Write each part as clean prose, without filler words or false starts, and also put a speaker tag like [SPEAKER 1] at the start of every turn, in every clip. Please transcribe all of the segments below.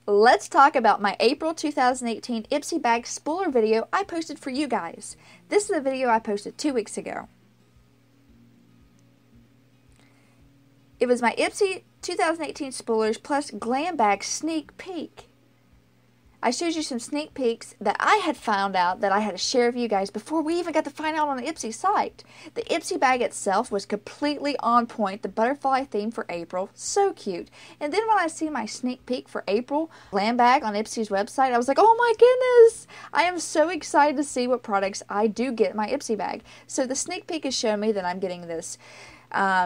[SPEAKER 1] let's talk about my April 2018 Ipsy bag spooler video I posted for you guys. This is a video I posted 2 weeks ago. It was my Ipsy 2018 spoolers plus glam bag sneak peek. I showed you some sneak peeks that I had found out that I had to share with you guys before we even got to find out on the Ipsy site. The Ipsy bag itself was completely on point. The butterfly theme for April, so cute. And then when I see my sneak peek for April glam bag on Ipsy's website, I was like, oh my goodness! I am so excited to see what products I do get in my Ipsy bag. So the sneak peek is showing me that I'm getting this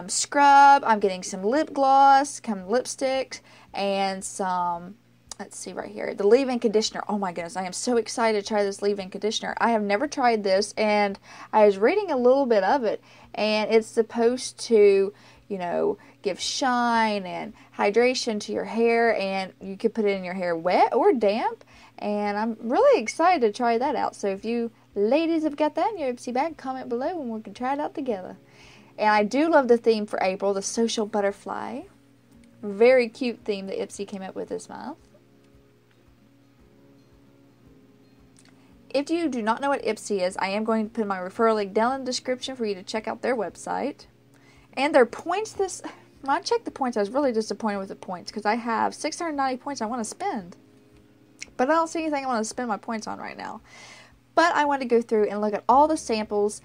[SPEAKER 1] scrub, I'm getting some lip gloss, some lipsticks, and some, let's see right here, the leave-in conditioner. Oh my goodness, I am so excited to try this leave-in conditioner. I have never tried this, and I was reading a little bit of it, and it's supposed to, you know, give shine and hydration to your hair, and you could put it in your hair wet or damp, and I'm really excited to try that out. So if you ladies have got that in your Ipsy bag, comment below and we can try it out together. And I do love the theme for April, the social butterfly. Very cute theme that Ipsy came up with this month. If you do not know what Ipsy is, I am going to put my referral link down in the description for you to check out their website. And their points, when I checked the points, I was really disappointed with the points because I have 690 points I want to spend. But I don't see anything I want to spend my points on right now. But I want to go through and look at all the samples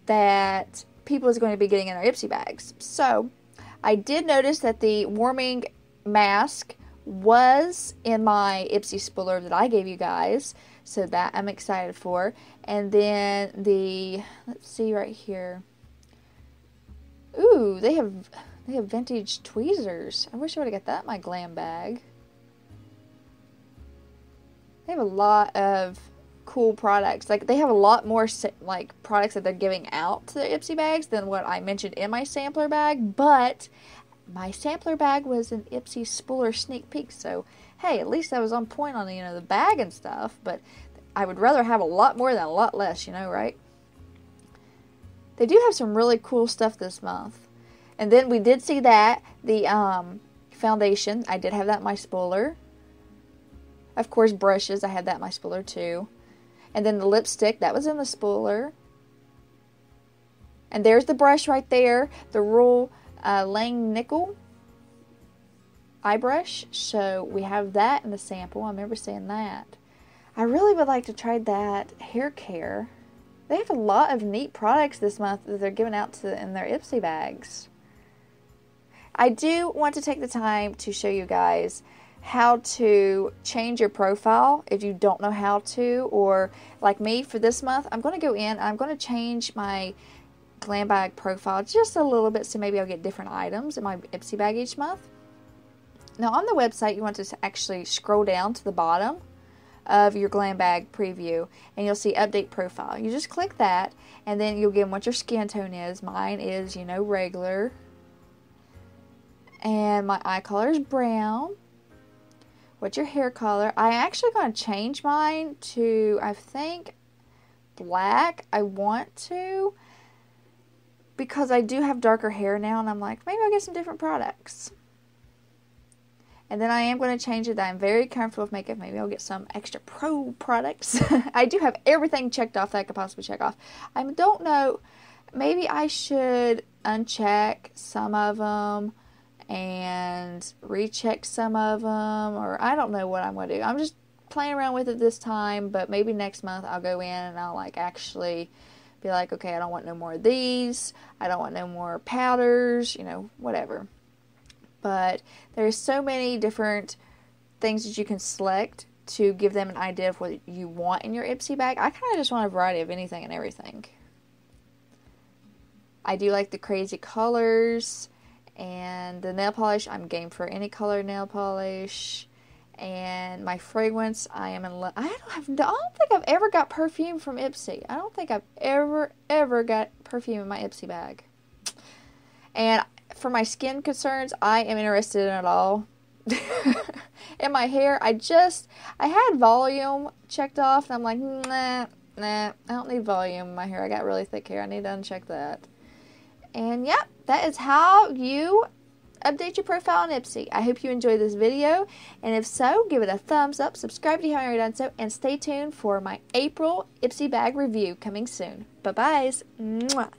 [SPEAKER 1] that people is going to be getting in their Ipsy bags. So I did notice that the warming mask was in my Ipsy spooler that I gave you guys, so that I'm excited for. And then the, let's see right here, ooh, they have vintage tweezers. I wish I would have got that in my glam bag. They have a lot of cool products. Like, they have a lot more like products that they're giving out to their Ipsy bags than what I mentioned in my sampler bag, but my sampler bag was an Ipsy spooler sneak peek, so hey, at least I was on point on the, the bag and stuff. But I would rather have a lot more than a lot less, right? They do have some really cool stuff this month. And then we did see that the foundation, I did have that in my spooler. Of course, brushes, I had that in my spooler too. And then the lipstick, that was in the spooler. And there's the brush right there, the Royal Langnickel eye brush. So we have that in the sample. I remember seeing that. I really would like to try that hair care. They have a lot of neat products this month that they're giving out in their Ipsy bags. I do want to take the time to show you guys how to change your profile if you don't know how to, or like me for this month, I'm going to go in and I'm going to change my glam bag profile just a little bit, so maybe I'll get different items in my Ipsy bag each month. Now on the website, you want to actually scroll down to the bottom of your glam bag preview and you'll see update profile. You just click that and then you'll give them what your skin tone is. Mine is, regular, and my eye color is brown. What's your hair color? I'm actually going to change mine to, I think, black. I want to, because I do have darker hair now, and I'm like, maybe I'll get some different products. And then I am going to change it that I'm very comfortable with makeup. Maybe I'll get some extra pro products. I do have everything checked off that I could possibly check off. I don't know, maybe I should uncheck some of them and recheck some of them, or I don't know what I'm going to do. I'm just playing around with it this time, but maybe next month I'll go in and I'll actually be like, okay, I don't want no more of these. I don't want no more powders, whatever. But there's so many different things that you can select to give them an idea of what you want in your Ipsy bag. I kind of just want a variety of anything and everything. I do like the crazy colors. And the nail polish, I'm game for any color nail polish. And my fragrance, I am in love. I don't think I've ever got perfume from Ipsy. I don't think I've ever got perfume in my Ipsy bag. And for my skin concerns, I am interested in it all. In my hair, I had volume checked off, and I'm like, nah, I don't need volume in my hair. I got really thick hair. I need to uncheck that. And yep, that is how you update your profile on Ipsy. I hope you enjoyed this video, and if so, give it a thumbs up, subscribe if you haven't already done so, and stay tuned for my April Ipsy bag review coming soon. Bye-bye. Mwah.